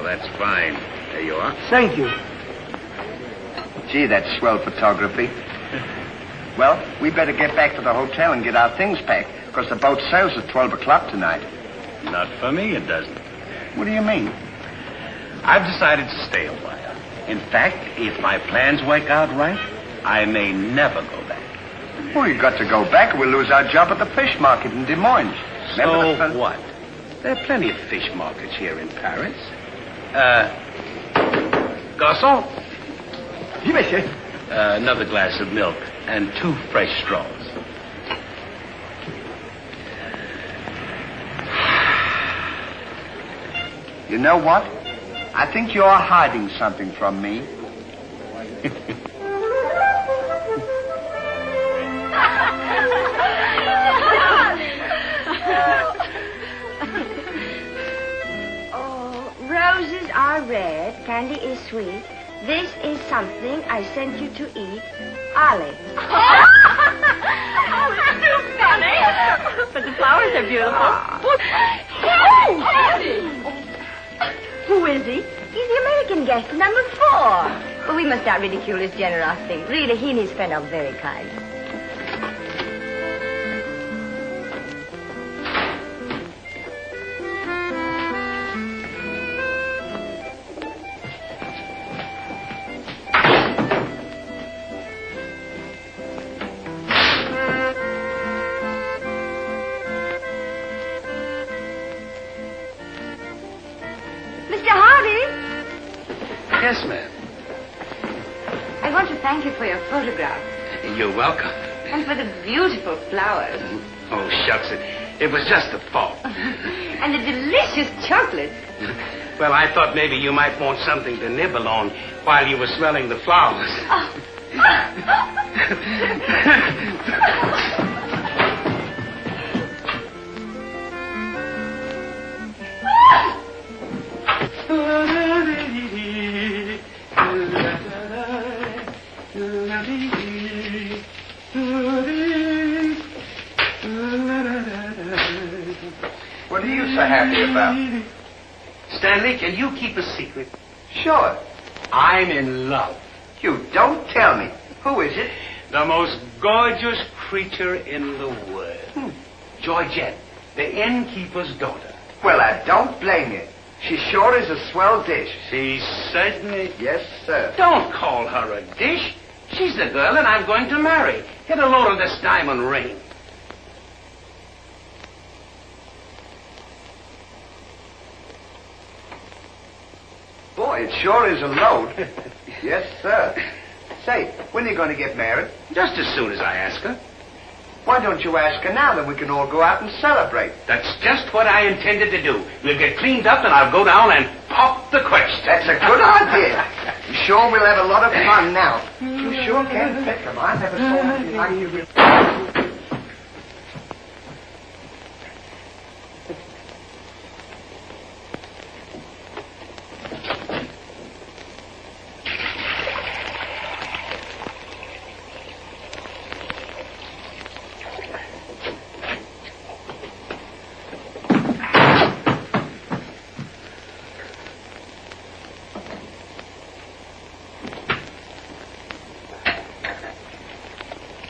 that's fine. There you are. Thank you. Gee, that's swell photography. Well, we better get back to the hotel and get our things packed, because the boat sails at 12 o'clock tonight. Not for me, it doesn't. What do you mean? I've decided to stay a while. In fact, if my plans work out right, I may never go back. Well, you've got to go back or we'll lose our job at the fish market in Des Moines. So what? There are plenty of fish markets here in Paris. Garçon? Oui, monsieur. Another glass of milk and 2 fresh straws. You know what? I think you're hiding something from me. Oh, roses are red, candy is sweet. This is something I sent you to eat. Ollie. Oh, that's too funny. But the flowers are beautiful. Who is he? He's the American guest, number 4. Well, we must not ridicule his generosity. Really, he and his friend are very kind. Yes, ma'am. I want to thank you for your photograph. You're welcome. And for the beautiful flowers. Oh, shucks. It was just a thought. And the delicious chocolate. Well, I thought maybe you might want something to nibble on while you were smelling the flowers. Oh. What are you so happy about? Stanley, can you keep a secret? Sure. I'm in love. You don't tell me. Who is it? The most gorgeous creature in the world. Georgette, the innkeeper's daughter. Well, I don't blame you. She sure is a swell dish. She certainly... Yes, sir. Don't call her a dish. She's the girl that I'm going to marry. Get a load of this diamond ring. Boy, it sure is a load. Yes, sir. Say, when are you going to get married? Just as soon as I ask her. Why don't you ask her now, then we can all go out and celebrate? That's just what I intended to do. We'll get cleaned up and I'll go down and pop the question. That's a good idea. I'm sure we'll have a lot of fun now. You sure can pick them. I never saw anything like you.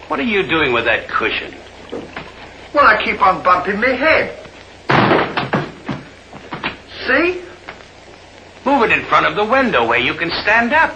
What are you doing with that cushion? Well, I keep on bumping my head. See? Move it in front of the window where you can stand up.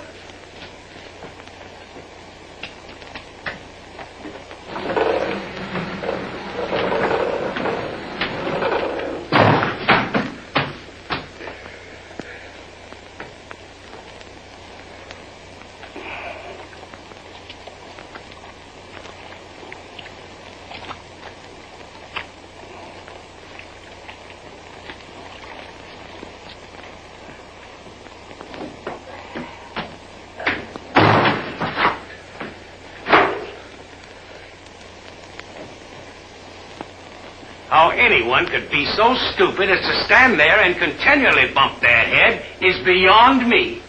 How anyone could be so stupid as to stand there and continually bump their head is beyond me.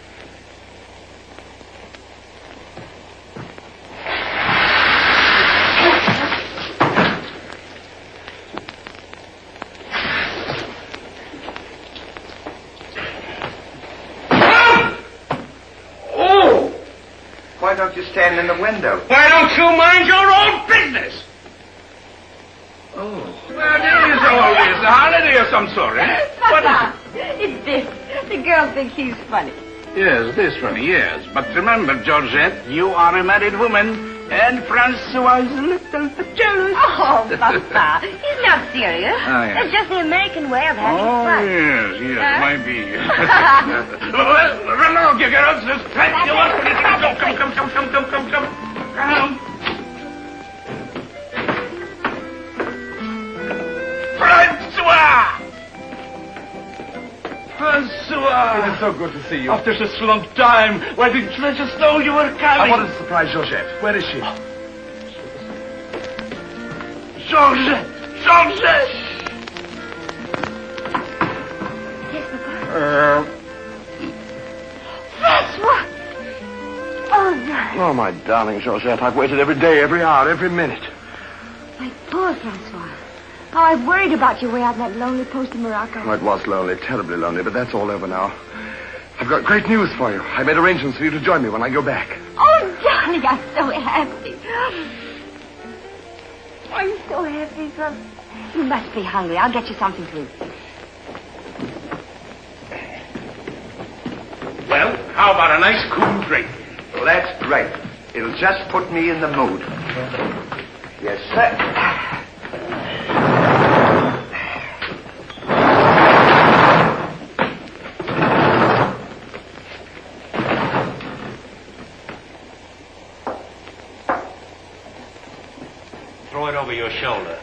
Why don't you stand in the window? Why don't you mind your own business? Oh. Well, it is always a holiday of some sort, eh? Papa, it's this. The girls think he's funny. Yes, this funny, yes. But remember, Georgette, you are a married woman, and Francois is a little jealous. Oh, Papa, he's not serious. Oh, yes. It's just the American way of having fun. Yes, might be. Well, run along, you girls. Come. Francois! It is so good to see you. After such a long time, why didn't you let us know you were coming? I wanted to surprise Georgette. Where is she? Georgette! Yes, Papa. Francois! Oh, darling. Oh, my darling Georgette, I've waited every day, every hour, every minute. My poor Francois. Oh, I've worried about you way out in that lonely post in Morocco. Oh, it was lonely, terribly lonely, but that's all over now. I've got great news for you. I made arrangements for you to join me when I go back. Oh, darling, I'm so happy. I'm so happy, son. You must be hungry. I'll get you something to eat. Well, how about a nice cool drink? Well, that's great. It'll just put me in the mood. Yes, sir. Throw it over your shoulder.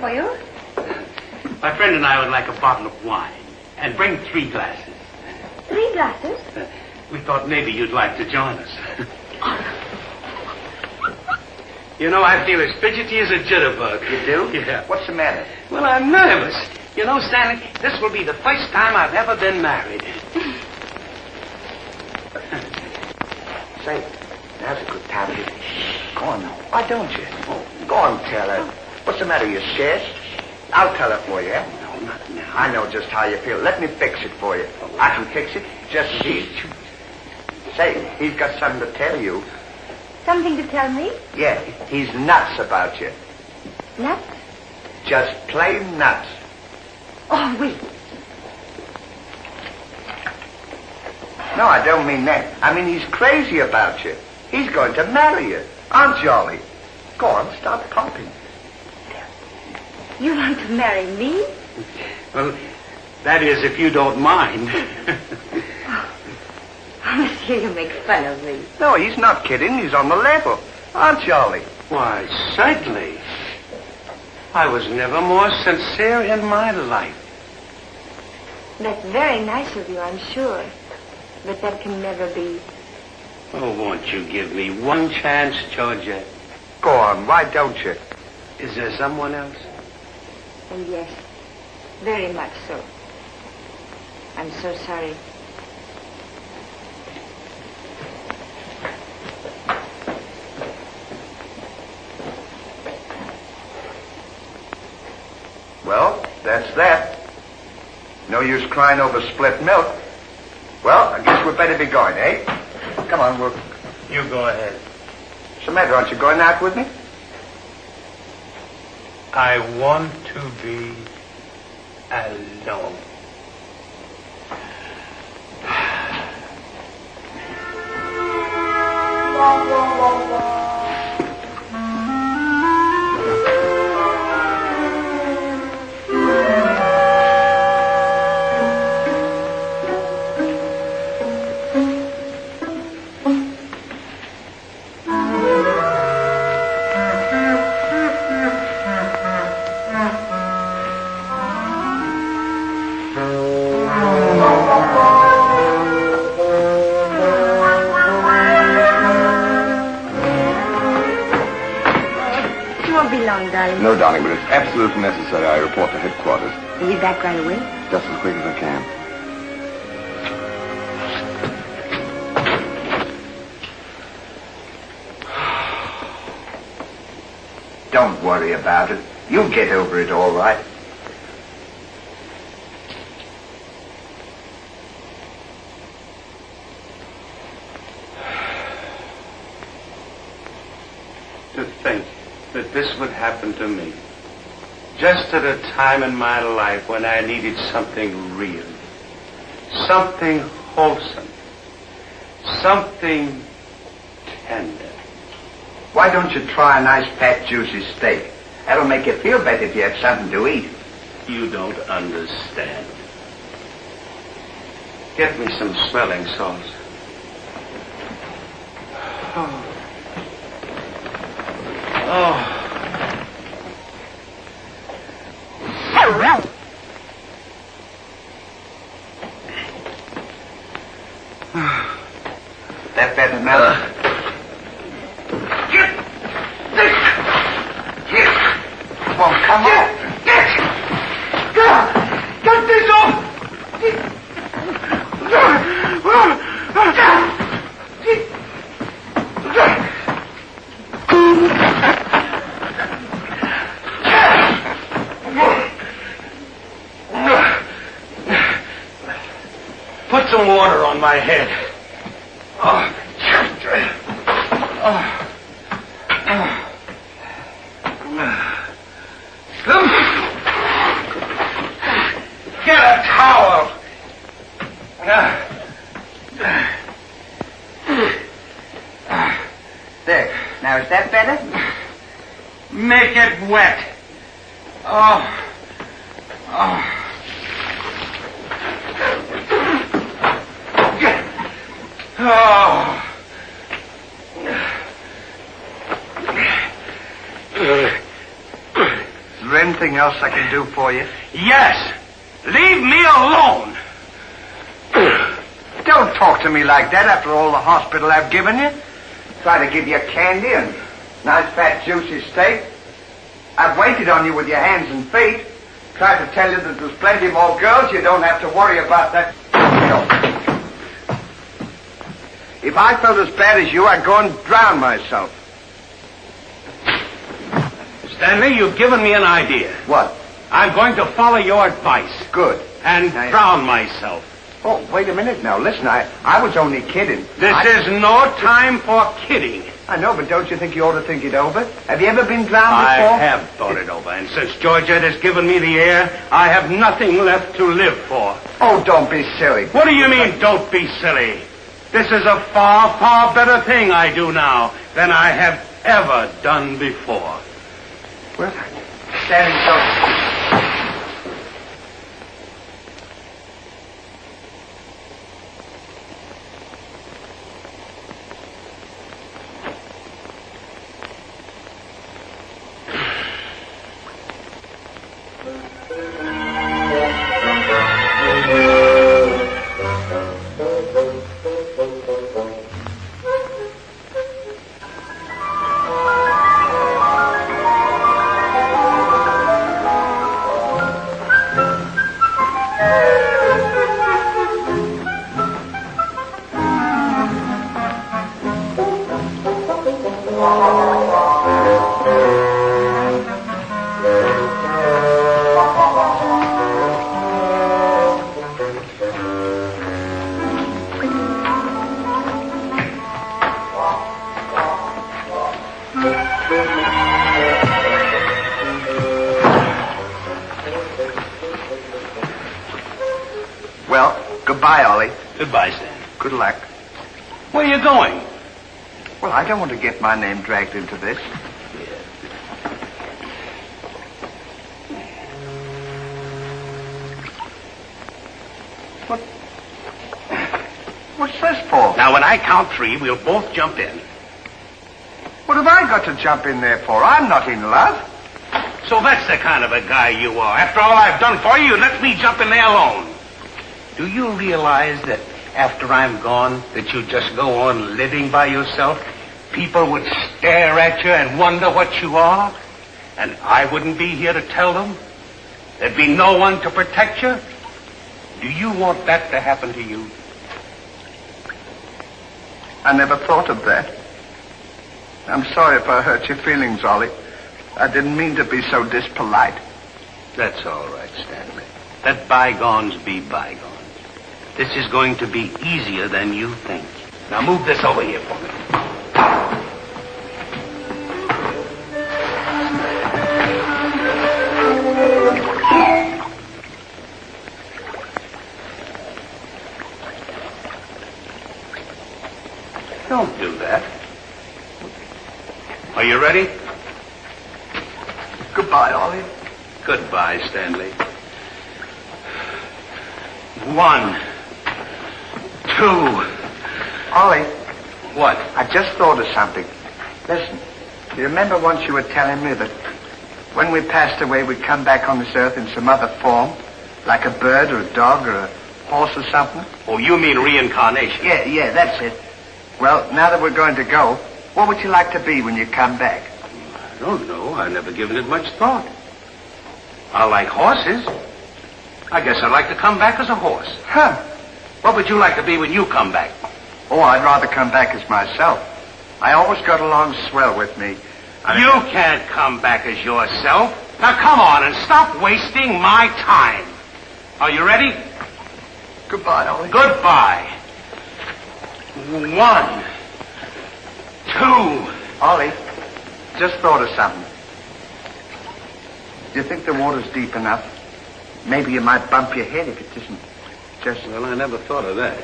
For you? My friend and I would like a bottle of wine. And bring 3 glasses. 3 glasses? We thought maybe you'd like to join us. You know, I feel as fidgety as a jitterbug. You do? Yeah. What's the matter? Well, I'm nervous. You know, Stanley, this will be the first time I've ever been married. Say, now's a good time to... Go on now. Why don't you? Oh, go on, tell her. What's the matter? You scared? I'll tell her for you, eh? No, not now. I know just how you feel. Let me fix it for you. I can fix it. Just see. Say, he's got something to tell you. Something to tell me? Yeah, he's nuts about you. Nuts? Just plain nuts. Oh, wait. No, I don't mean that. I mean he's crazy about you. He's going to marry you. Aren't you, Ollie? Go on, stop pumping. You want to marry me? Well, that is, if you don't mind. Oh, monsieur, you make fun of me. No, he's not kidding. He's on the level. Aren't you, Ollie? Why, certainly. I was never more sincere in my life. That's very nice of you, I'm sure. But that can never be. Oh, won't you give me one chance, Georgia? Go on, why don't you? Is there someone else? And yes, very much so. I'm so sorry. Well, that's that. No use crying over spilt milk. Well, I guess we'd better be going, eh? Come on, we'll... You go ahead. What's the matter? Aren't you going out with me? I want to be alone. darling, but it's absolutely necessary I report to headquarters. Are you back right away? Just as quick as I can. Don't worry about it. You'll get over it all right. To think that this would happen to me. Just at a time in my life when I needed something real. Something wholesome. Something tender. Why don't you try a nice fat juicy steak? That'll make you feel better if you have something to eat. You don't understand. Get me some smelling salts. Oh. That better, Mel? Won't come off. Get this off! Put some water on my head. Get a towel. There. Now, is that better? Make it wet. Oh. Is there anything else I can do for you? Yes. Leave me alone. Don't talk to me like that after all the hospital I've given you. Try to give you candy and nice fat juicy steak. I've waited on you with your hands and feet. Tried to tell you that there's plenty more girls. You don't have to worry about that. If I felt as bad as you, I'd go and drown myself. Stanley, you've given me an idea. What? I'm going to follow your advice. Good. And drown myself. Oh, wait a minute now. Listen, I was only kidding. This is no time for kidding. I know, but don't you think you ought to think it over? Have you ever been drowned I before? have thought it over, and since Georgette has given me the air, I have nothing left to live for. Oh, don't be silly. What do you mean, don't be silly? This is a far, far better thing I do now than I have ever done before. Well, standing so... Well, goodbye, Ollie. Goodbye, Stan. Good luck. Where are you going? Well, I don't want to get my name dragged into this. What's this for? Now, when I count three, we'll both jump in. What have I got to jump in there for? I'm not in love. So that's the kind of a guy you are. After all I've done for you, let me jump in there alone. Do you realize that after I'm gone, that you just go on living by yourself? People would stare at you and wonder what you are. And I wouldn't be here to tell them? There'd be no one to protect you? Do you want that to happen to you? I never thought of that. I'm sorry if I hurt your feelings, Ollie. I didn't mean to be so dispolite. That's all right, Stanley. Let bygones be bygones. This is going to be easier than you think. Now move this over here for me. Don't do that. Are you ready? Goodbye, Ollie. Goodbye, Stanley. 1, 2. Ollie, What? I just thought of something. Listen, you remember once you were telling me that when we passed away, we'd come back on this earth in some other form? Like a bird or a dog or a horse or something? Oh, you mean reincarnation? Yeah, that's it. Well, now that we're going to go, what would you like to be when you come back? I don't know. I've never given it much thought. I like horses. I guess I'd like to come back as a horse. Huh. What would you like to be when you come back? Oh, I'd rather come back as myself. I always got along swell with me. You can't come back as yourself. Now come on and stop wasting my time. Are you ready? Goodbye, Ollie. Goodbye. 1, 2. Ollie, just thought of something. Do you think the water's deep enough? Maybe you might bump your head if it isn't just... Well, I never thought of that.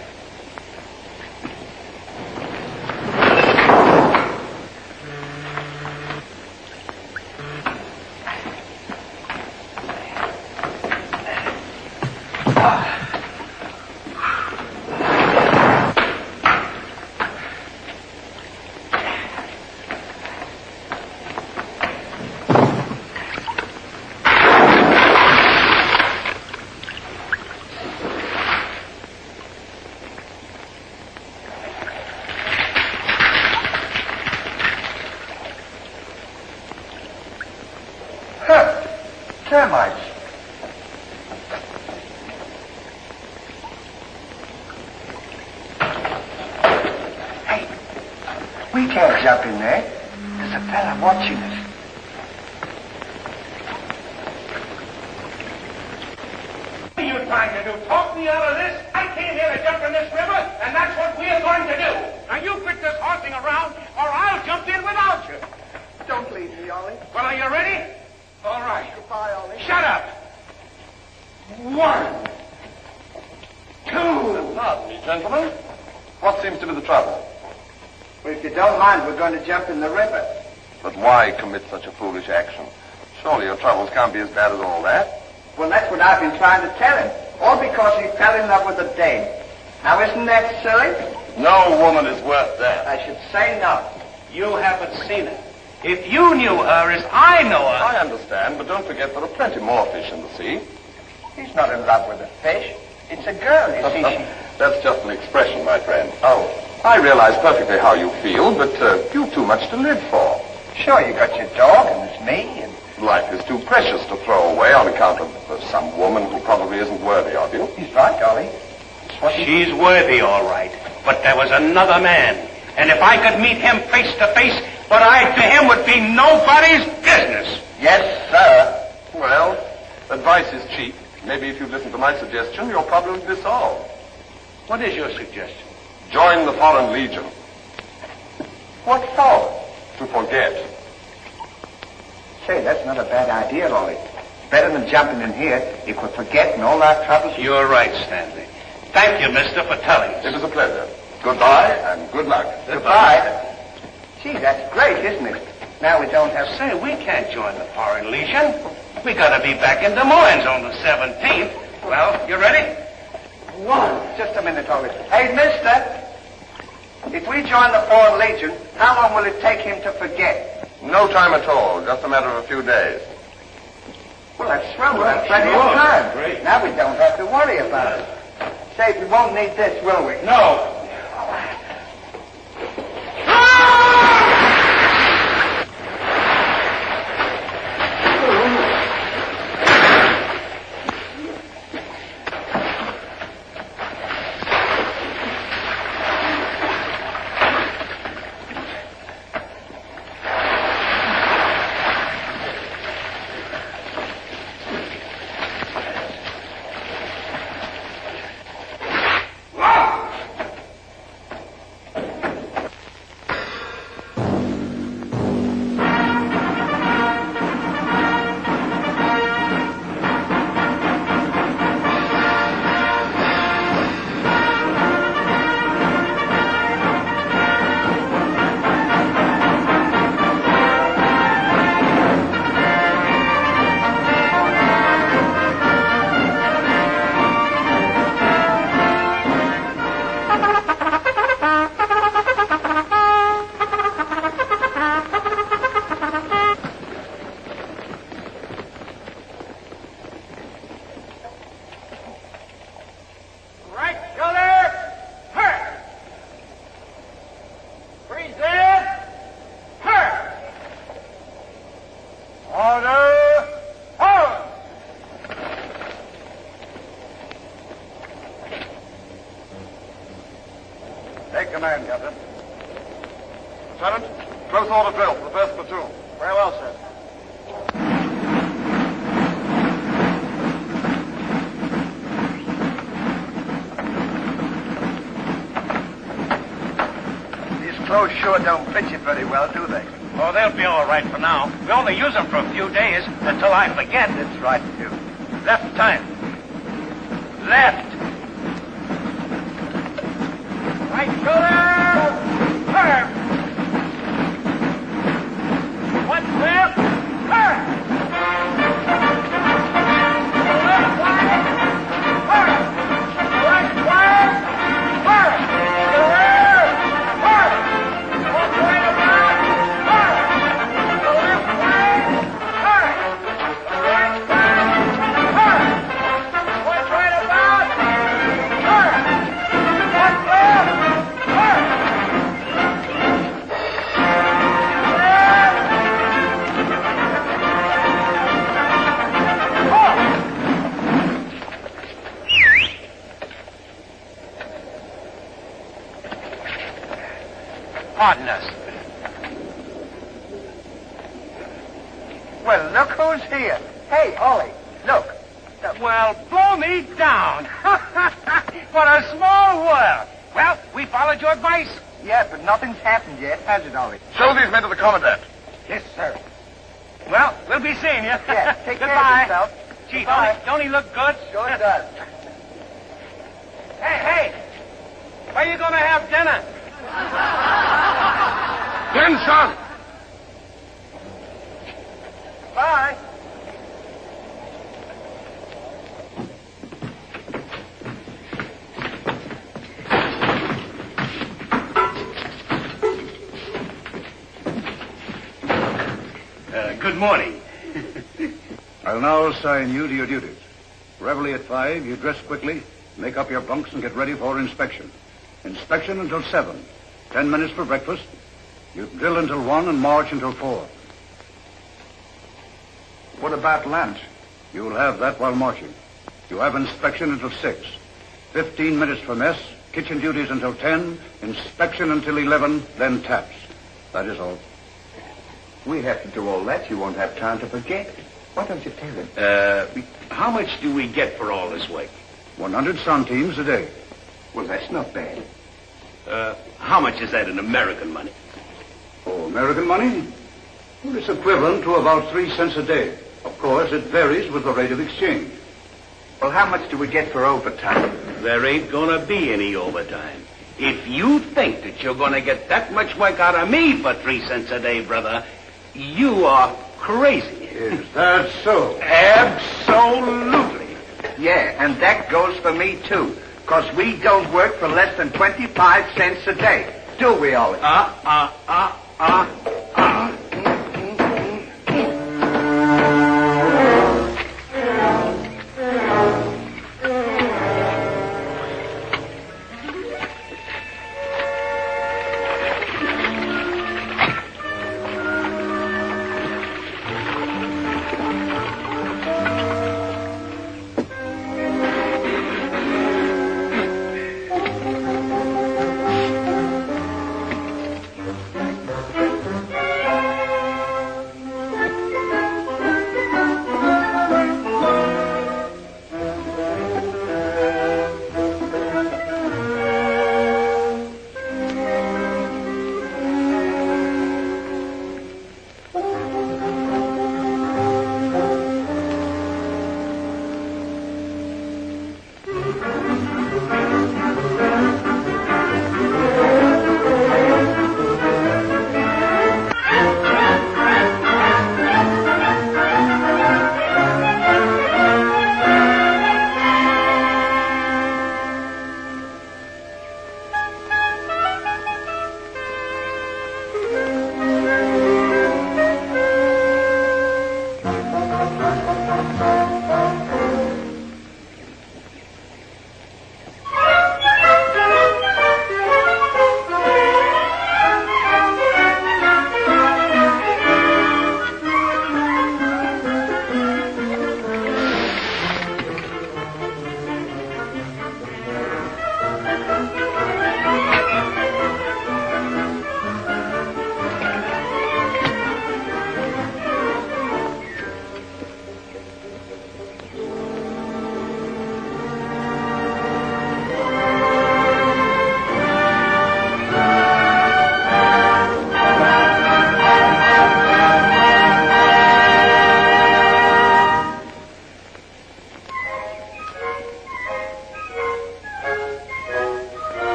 Termites. Hey, we can't jump in there. There's a fella watching us. What are you trying to do? Talk me out of this? I came here to jump in this river, and that's what we're going to do. Now you quit this horsing around, or I'll jump in without you. Don't leave me, Ollie. Well, are you ready? All right. Goodbye, Ollie. Shut up. 1, 2. Pardon me, gentlemen. What seems to be the trouble? Well, if you don't mind, we're going to jump in the river. But why commit such a foolish action? Surely your troubles can't be as bad as all that. Well, that's what I've been trying to tell him. All because he fell in love with a dame. Now, isn't that silly? No woman is worth that. I should say not. You haven't seen her. If you knew her as I know her... I understand, but don't forget there are plenty more fish in the sea. He's not in love with a fish. It's a girl, you see. That's just an expression, my friend. Oh, I realize perfectly how you feel, but you've too much to live for. Sure, you got your dog, and there's me, and... Life is too precious to throw away on account of some woman who probably isn't worthy of you. He's right, Ollie. She's worthy, all right. But there was another man. And if I could meet him face to face, what I to him would be nobody's business. Yes, sir. Well, advice is cheap. Maybe if you'd listen to my suggestion, your problem would be solved. What is your suggestion? Join the Foreign Legion. What for? To forget. Say, that's not a bad idea, Ollie. Better than jumping in here if we're forgetting all our troubles. You're right, Stanley. Thank you, mister, for telling us. It was a pleasure. Goodbye and good luck. Goodbye. Gee, that's great, isn't it? Now we don't have... Say, we can't join the Foreign Legion. We gotta be back in Des Moines on the 17th. Well, you ready? Just a minute, Ollie. Hey, mister. If we join the Foreign Legion, how long will it take him to forget? No time at all. Just a matter of a few days. Well, that's swell. We'll have plenty of time. Great. Now we don't have to worry about it. Say, we won't need this, will we? No. Take command, Captain. Sergeant, close order drill for the first platoon. Very well, sir. These clothes sure don't fit you very well, do they? Oh, they'll be all right for now. We only use them for a few days until I forget. That's right, too. Left time. Left. Right shoulder. Turn. One left. Turn. Left flag. Turn. Right flag. Turn. The rear. Turn. One right about. Turn. The left flag. Turn. The right flag. Turn. One right about. Turn. One left. Turn. Pardon us. Well, look who's here. Hey, Ollie, look. Well, blow me down. What a small world. Well, we followed your advice. Yeah, but nothing's happened yet, has it, Ollie? Show these men to the commandant. Yes, sir. Well, we'll be seeing you. Yeah, take care Goodbye. of yourself. Gee, Goodbye. don't he look good? Sure does. Hey, where you going to have dinner? Then, son. Bye. Good morning. I'll now assign you to your duties. Reveille at 5, you dress quickly, make up your bunks, and get ready for inspection. Inspection until 7. 10 minutes for breakfast. You drill until 1 and march until 4. What about lunch? You'll have that while marching. You have inspection until 6. 15 minutes for mess, kitchen duties until 10, inspection until 11, then taps. That is all. We have to do all that. You won't have time to forget. Why don't you tell him? How much do we get for all this work? 100 centimes a day. Well, that's not bad. How much is that in American money? Oh, American money? Well, it's equivalent to about 3 cents a day. Of course, it varies with the rate of exchange. Well, how much do we get for overtime? There ain't gonna be any overtime. If you think that you're gonna get that much work out of me for 3 cents a day, brother, you are crazy. Is that so? Absolutely. Yeah, and that goes for me, too. Because we don't work for less than 25 cents a day. Do we, Ollie?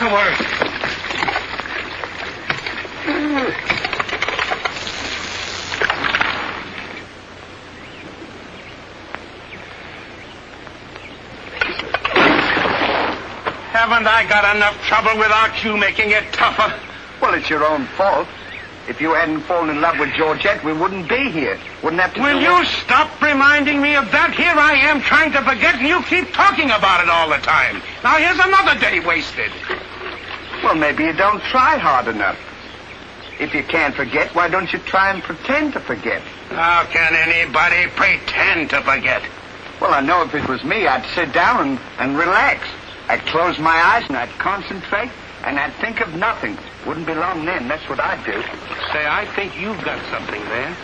the worst. Haven't I got enough trouble without you making it tougher? Well, it's your own fault. If you hadn't fallen in love with Georgette, we wouldn't be here. Wouldn't have to. Will you stop reminding me of that? Here I am trying to forget, and you keep talking about it all the time. Now here's another day wasted. Well, maybe you don't try hard enough. If you can't forget, why don't you try and pretend to forget? How can anybody pretend to forget? Well, I know if it was me, I'd sit down and relax. I'd close my eyes and I'd concentrate and I'd think of nothing. Wouldn't be long then. That's what I'd do. Say, I think you've got something there.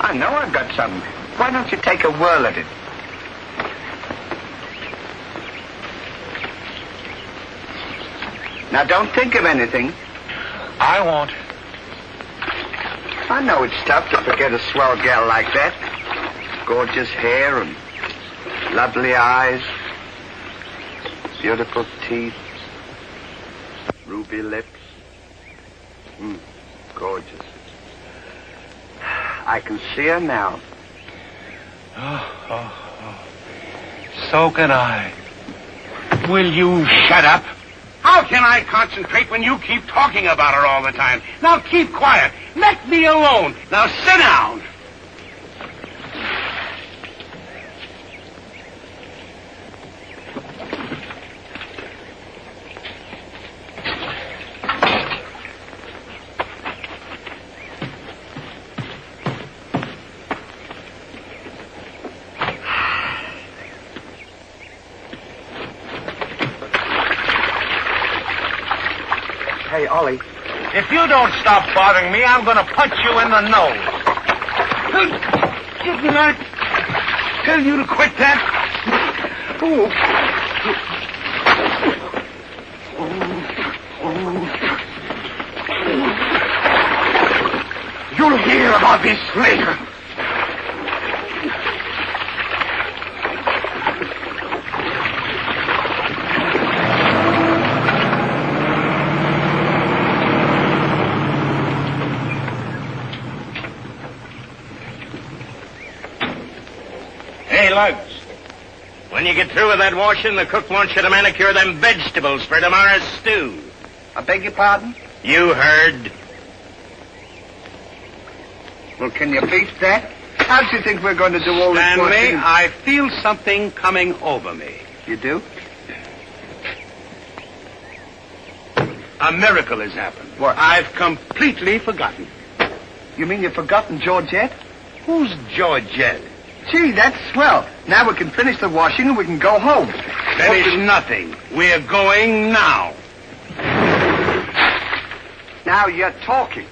I know I've got something. Why don't you take a whirl at it? Now, don't think of anything. I won't. I know it's tough to forget a swell gal like that. Gorgeous hair and lovely eyes. Beautiful teeth. Ruby lips. Gorgeous. I can see her now. Oh. So can I. Will you shut up? How can I concentrate when you keep talking about her all the time? Now keep quiet. Let me alone. Now sit down. Hey, Ollie. If you don't stop bothering me, I'm going to punch you in the nose. Didn't I tell you to quit that? You'll hear about this later. Lugs. When you get through with that washing, the cook wants you to manicure them vegetables for tomorrow's stew. I beg your pardon? You heard. Well, can you beat that? How do you think we're going to do all this Stanley, washing? I feel something coming over me. You do? A miracle has happened. What? I've completely forgotten. You mean you've forgotten Georgette? Who's Georgette? Gee, that's swell. Now we can finish the washing and we can go home. Finish nothing. We're going now. Now you're talking.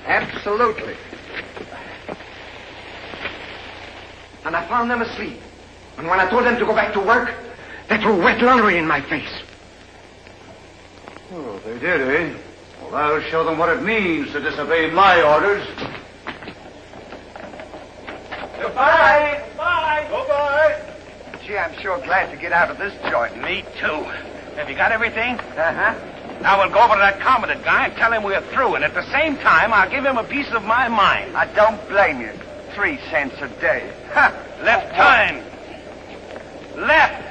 Absolutely. And I found them asleep. And when I told them to go back to work, they threw wet laundry in my face. Oh, they did, eh? Well, I'll show them what it means to disobey my orders. Goodbye. Goodbye. Goodbye. Gee, I'm sure glad to get out of this joint. Me too. Have you got everything? Uh-huh. Now we'll go over to that commandant guy and tell him we're through, and at the same time, I'll give him a piece of my mind. I don't blame you. 3 cents a day. Ha! Left turn. Left.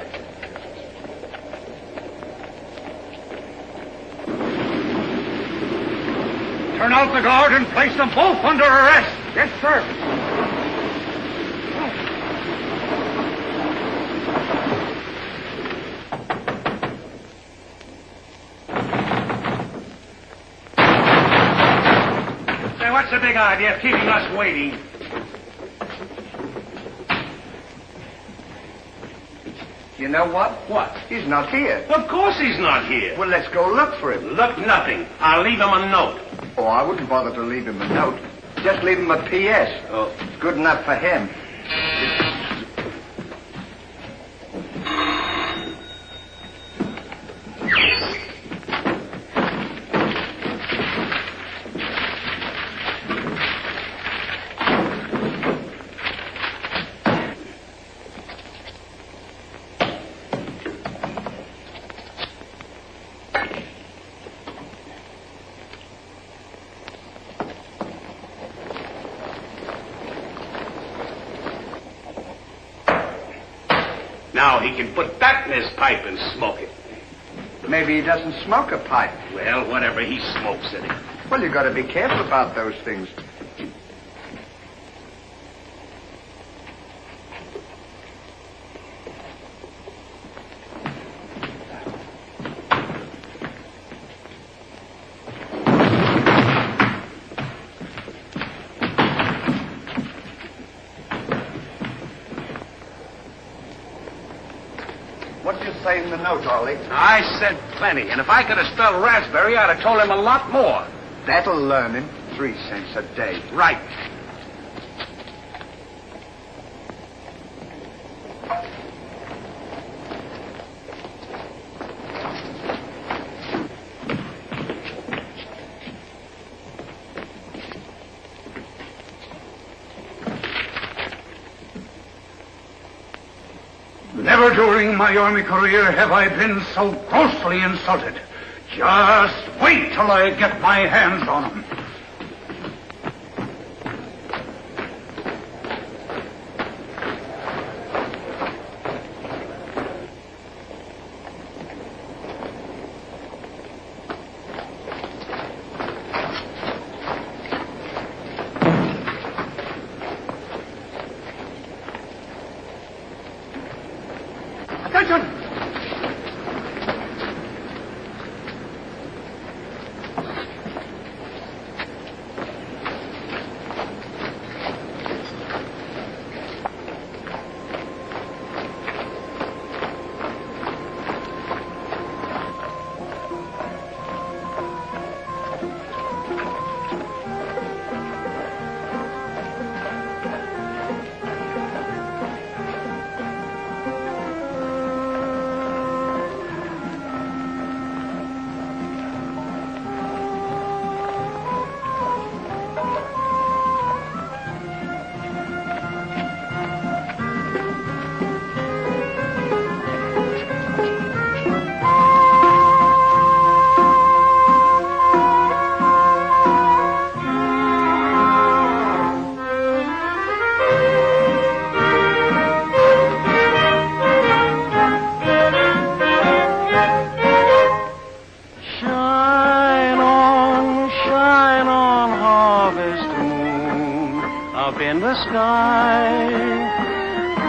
Turn out the guard and place them both under arrest. Yes, sir. Say, what's the big idea of keeping us waiting? You know what? What? He's not here. Of course he's not here. Well, let's go look for him. Look, nothing. I'll leave him a note. Oh, I wouldn't bother to leave him a note. Just leave him a P.S. Oh. It's good enough for him. Now he can put that in his pipe and smoke it. Maybe he doesn't smoke a pipe. Well, whatever, he smokes it. Well, you got to be careful about those things. What do you say in the note, Ollie? I said plenty, and if I could have spelled raspberry, I'd have told him a lot more. That'll learn him. 3 cents a day. Right. Never during my army career have I been so grossly insulted. Just wait till I get my hands on him. Attention! In the sky,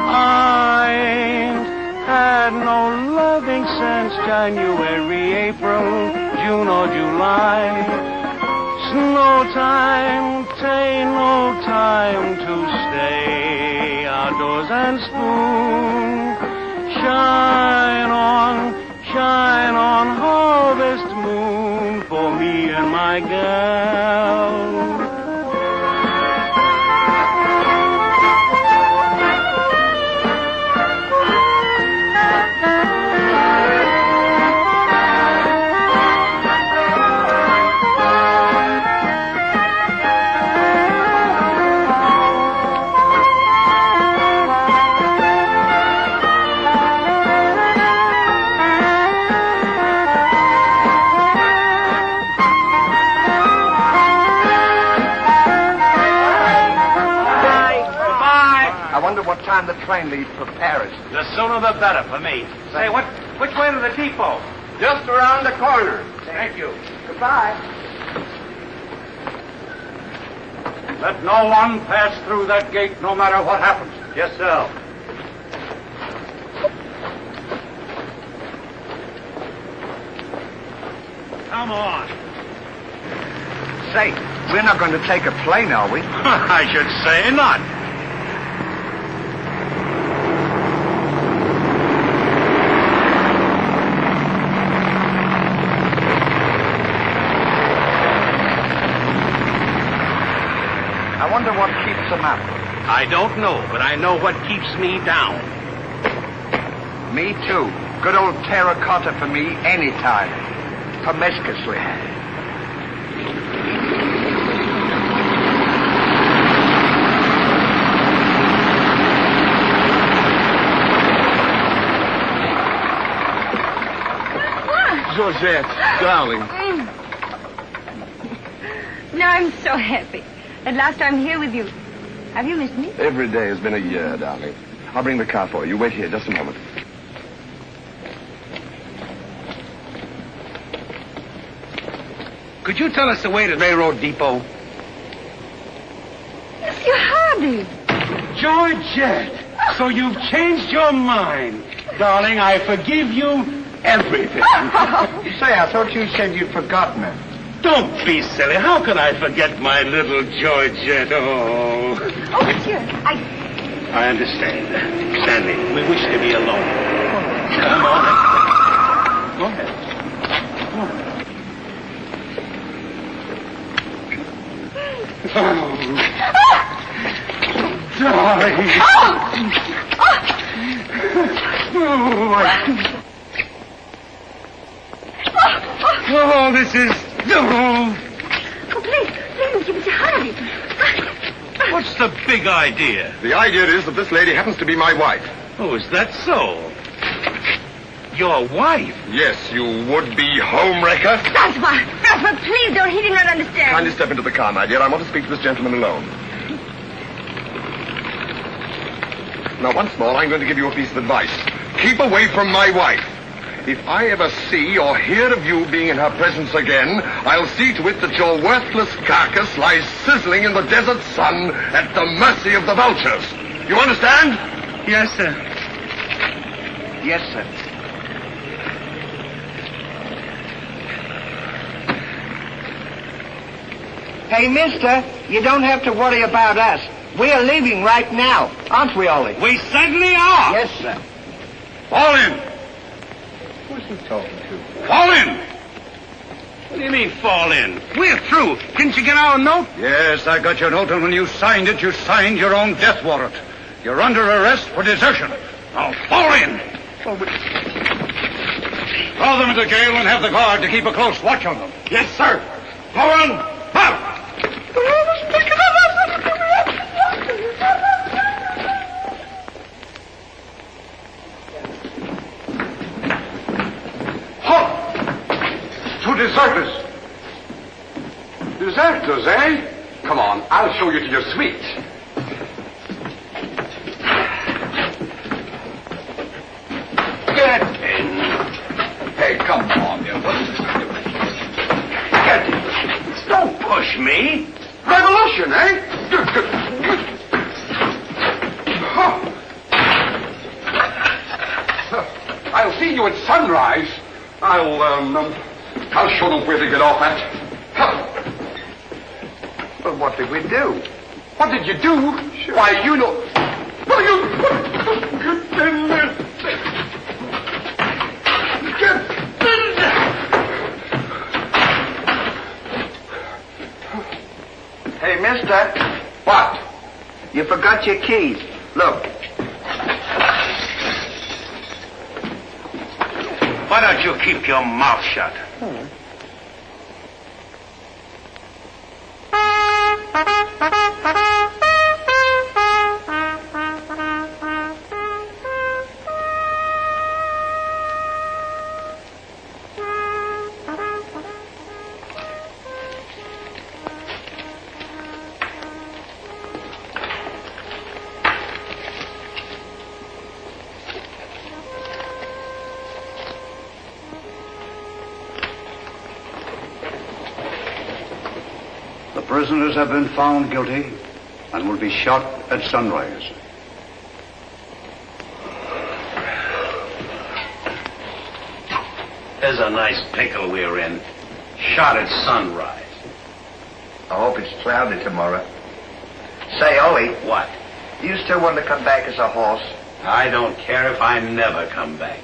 I ain't had no loving since January, April, June or July. It's no time, tain't no time to stay outdoors and spoon. Shine on, harvest moon for me and my gal. I wonder what time the train leaves for Paris. The sooner the better for me. Say, which way to the depot? Just around the corner. Thank you. Goodbye. Let no one pass through that gate, no matter what happens. Yes, sir. Come on. Say, we're not going to take a plane, are we? I should say not. I wonder what keeps them up. I don't know, but I know what keeps me down. Me too. Good old terracotta for me anytime. Promiscuously. Georgette, darling. Now I'm so happy. At last I'm here with you. Have you missed me? Every day has been a year, darling. I'll bring the car for you. Wait here just a moment. Could you tell us the way to Railroad Depot? Monsieur Hardy. Georgette, so you've changed your mind. Darling, I forgive you everything. Say, I thought you said you'd forgotten her. Don't be silly. How could I forget my little Georgette? Oh. Oh, monsieur, I understand. Sandy, we wish to be alone. Come on. Go ahead. Go ahead. Oh, darling. Oh, this is... Oh, please, Monsieur Hardy. What's the big idea? The idea is that this lady happens to be my wife. Oh, is that so? Your wife? Yes, you would-be homewrecker. Francois, please don't. He did not understand. Kindly step into the car, my dear. I want to speak to this gentleman alone. Now, once more, I'm going to give you a piece of advice. Keep away from my wife. If I ever see or hear of you being in her presence again, I'll see to it that your worthless carcass lies sizzling in the desert sun at the mercy of the vultures. You understand? Yes, sir. Yes, sir. Hey, mister, you don't have to worry about us. We're leaving right now, aren't we, Ollie? We certainly are. Yes, sir. Fall in. Who's he talking to? Fall in. What do you mean, fall in? We're through. Didn't you get our note? Yes, I got your note, and when you signed it, you signed your own death warrant. You're under arrest for desertion. Now, fall in. Throw them into jail and have the guard to keep a close watch on them. Yes, sir. Go on. Out. Two deserters. Deserters, eh? Come on, I'll show you to your suite. Get in. Hey, come on, you. Get in. Don't push me. Revolution, eh? I'll see you at sunrise. I'll show them where to get off at. Well, what did we do? What did you do? Sure. Why, you know... What are you... Get in there. Get in there. Hey, mister. What? You forgot your keys. Look. Why don't you keep your mouth shut? The prisoners have been found guilty and will be shot at sunrise. There's a nice pickle we're in. Shot at sunrise. I hope it's cloudy tomorrow. Say, Ollie, What? you still want to come back as a horse? I don't care if I never come back.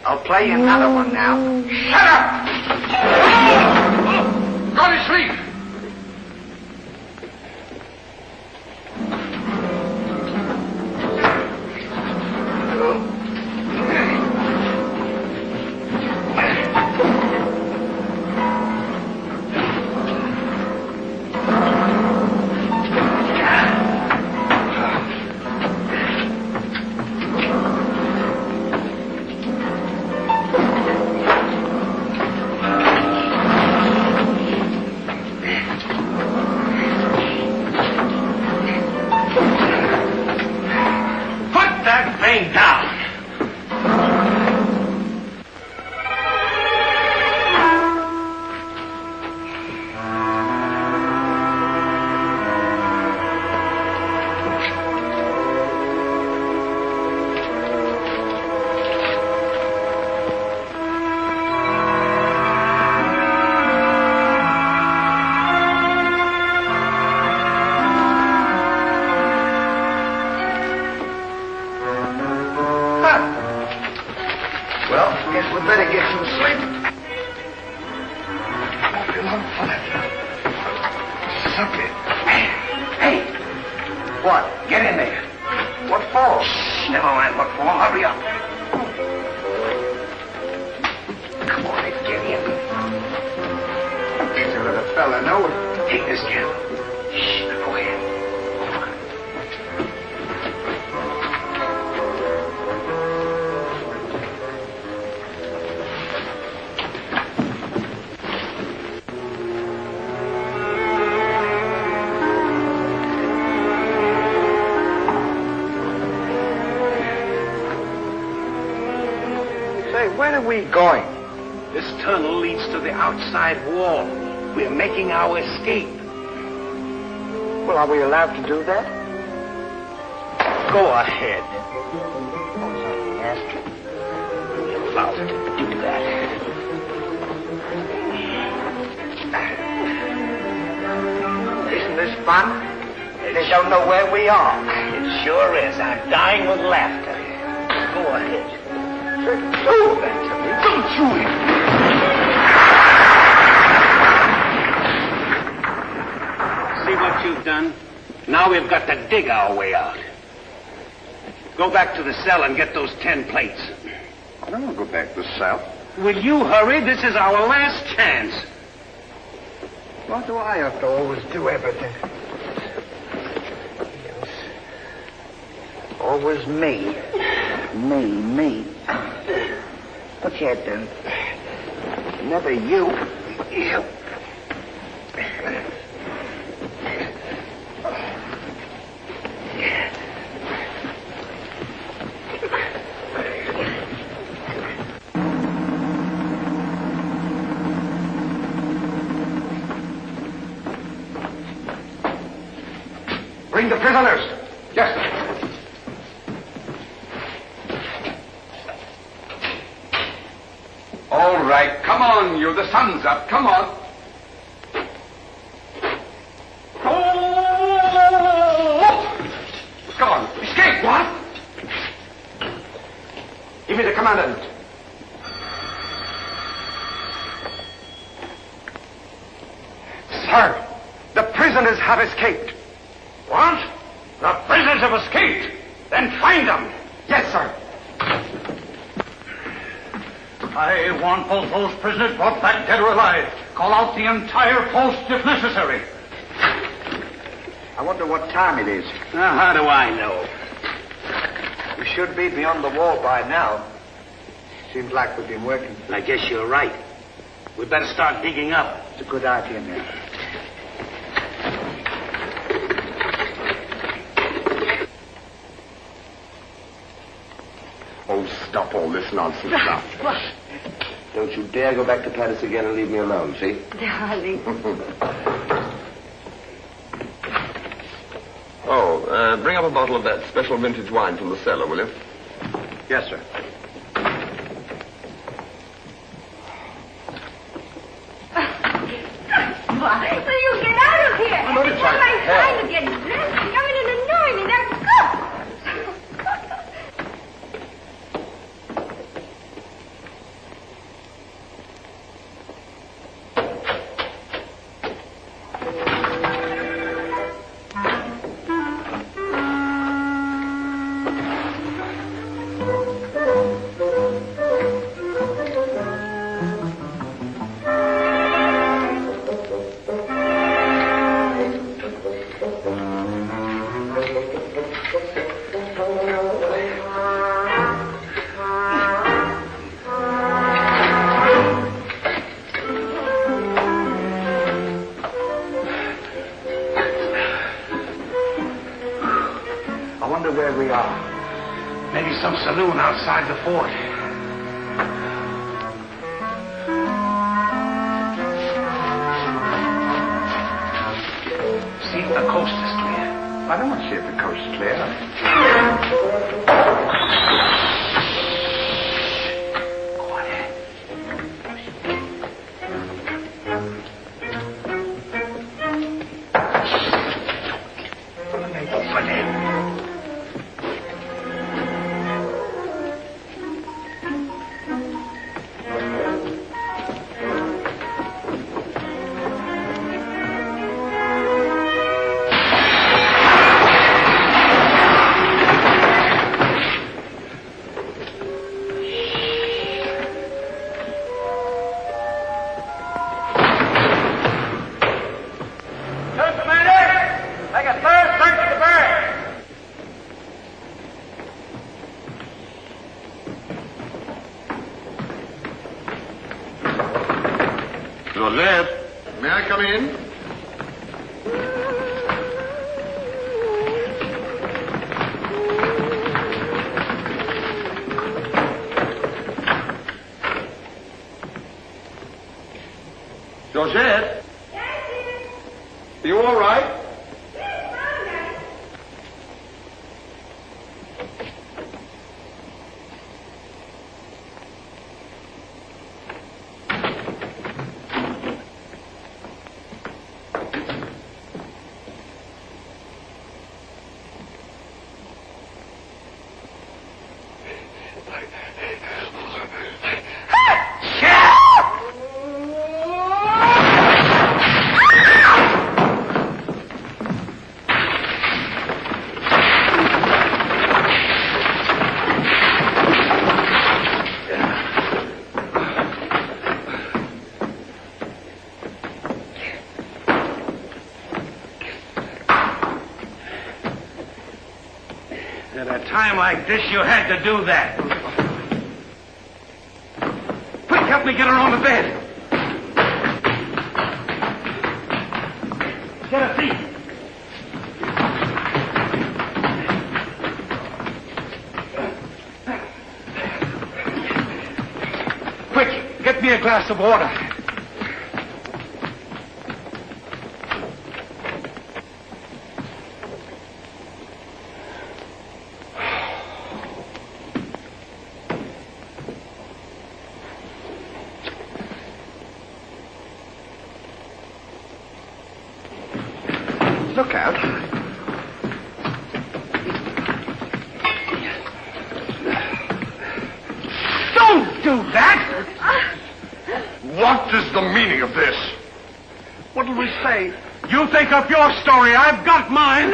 I'll play you another one now. Shut up! Go to sleep! Where are we going? This tunnel leads to the outside wall. We're making our escape. Well, are we allowed to do that? Go ahead. Yes. We're allowed to do that. Isn't this fun? They don't know where we are. It sure is. I'm dying with laughter. Go ahead. Do that to me. Don't you? See what you've done? Now we've got to dig our way out. Go back to the cell and get those 10 plates. I don't want to go back to the cell. Will you hurry? This is our last chance. Why do I have to always do everything? Yes. Always me. Me. What's your head doing? Never you. You. Bring the prisoners. Yes, sir. All right, come on, you. The sun's up. Come on. Come on. Escape, what? Give me the commandant. Sir, the prisoners have escaped. What? The prisoners have escaped. Then find them. Yes, sir. I want both those prisoners brought back dead or alive. Call out the entire post if necessary. I wonder what time it is. Now, how do I know? We should be beyond the wall by now. Seems like we've been working. I guess you're right. We'd better start digging up. It's a good idea, man. Oh, stop all this nonsense now. What? Don't you dare go back to Paris again and leave me alone, see? Darling. Bring up a bottle of that special vintage wine from the cellar, will you? Yes, sir. Why? Will you get out of here? I'm only It's trying not to my help. time to get dressed. You come in and annoy me. That's good. I wonder where we are. Maybe some saloon outside the fort. See if the coast is clear. I don't want to see if the coast is clear. Georgette, may I come in? Georgette? Are you all right? At a time like this, you had to do that. Quick, help me get her on the bed. Get her feet. Quick, get me a glass of water. Look out. Don't do that! What is the meaning of this? What'll we say? You think up your story. I've got mine.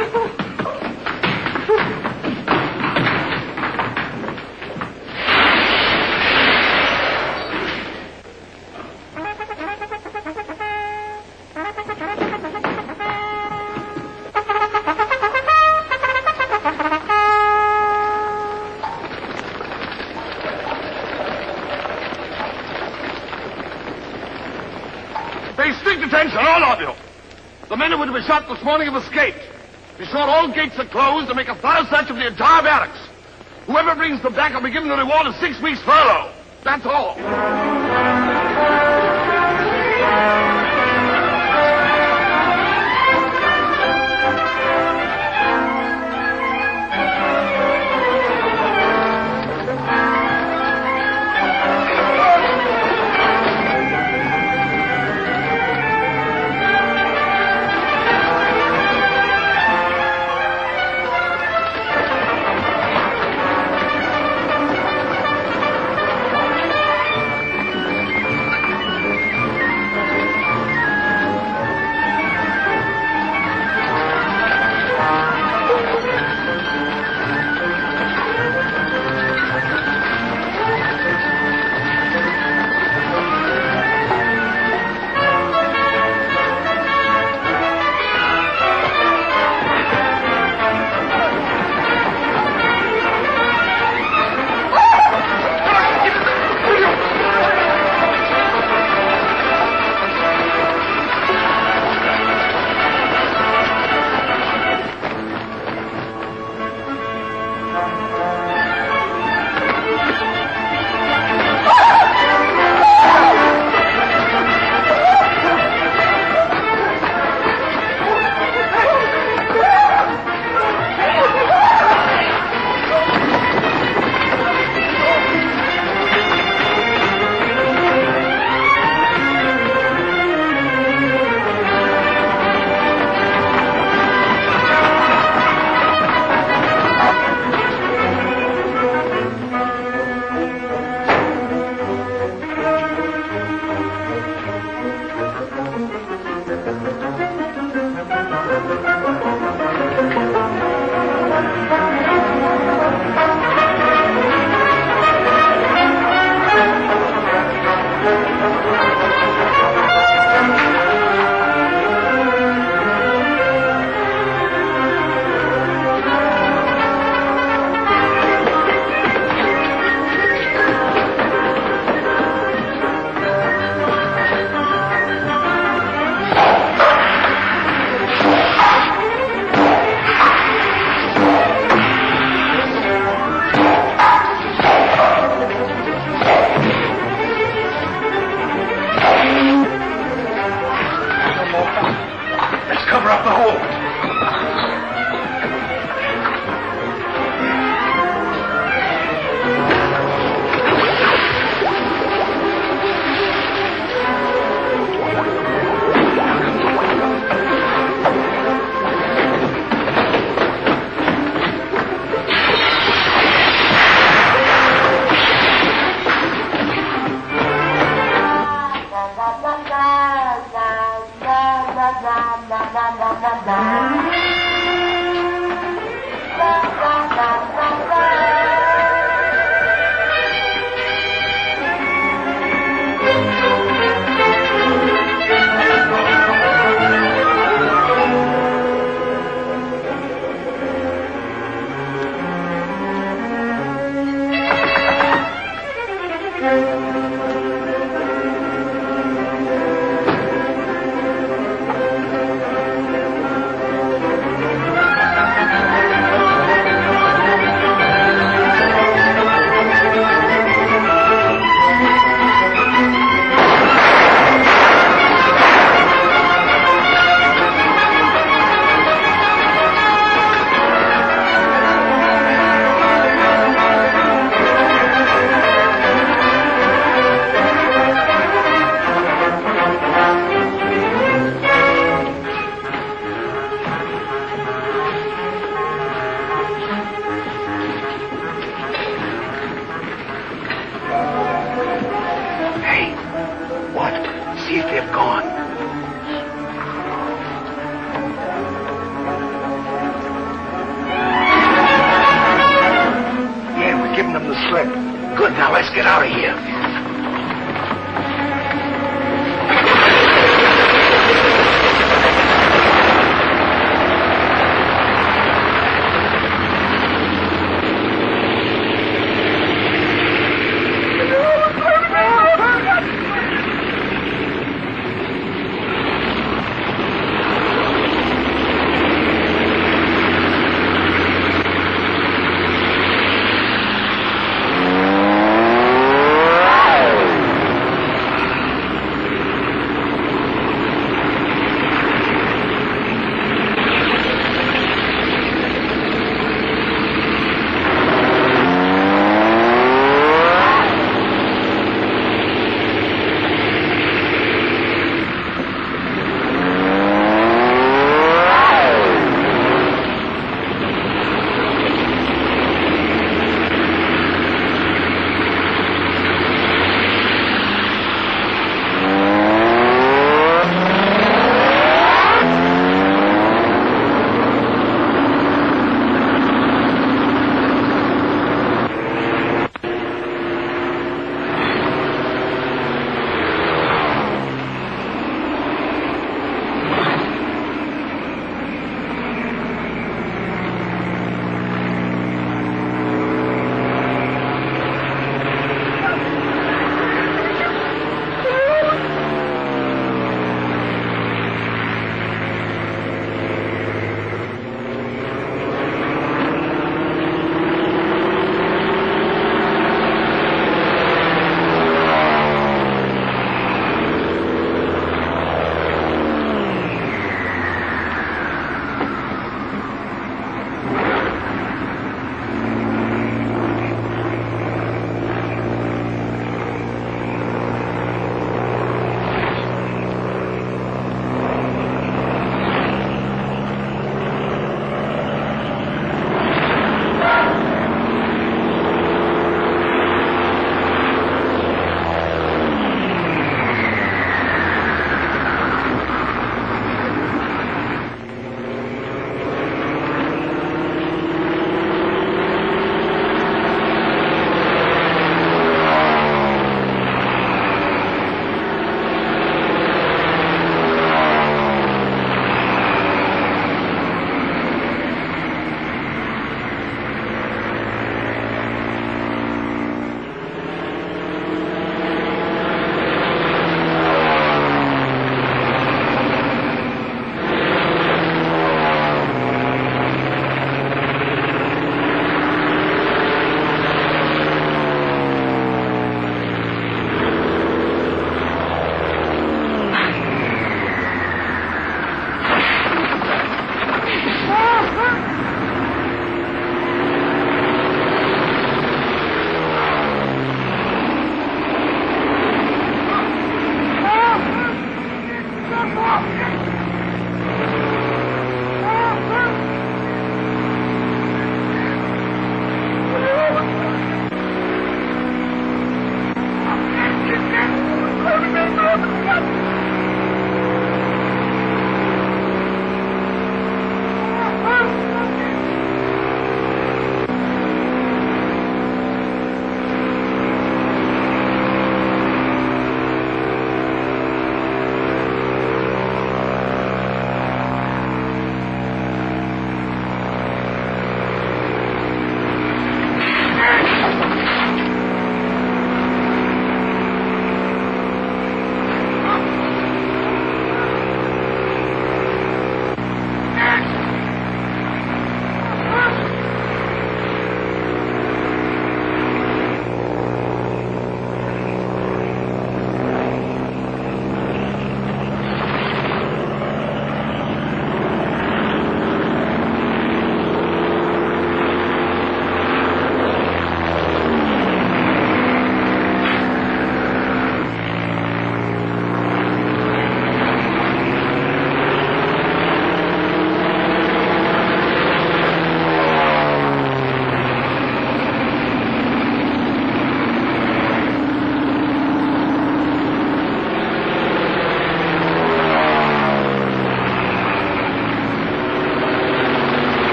Pay strict attention, all of you. The men who were to be shot this morning have escaped. Be sure all gates are closed and make a thorough search of the entire barracks. Whoever brings them back will be given the reward of 6 weeks' furlough. That's all. Good, now let's get out of here.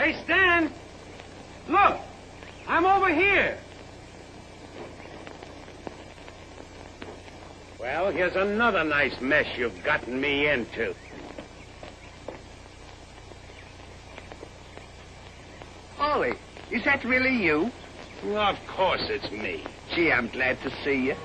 Hey, Stan! Look! I'm over here! Well, here's another nice mess you've gotten me into. Ollie, is that really you? Of course it's me. Gee, I'm glad to see you.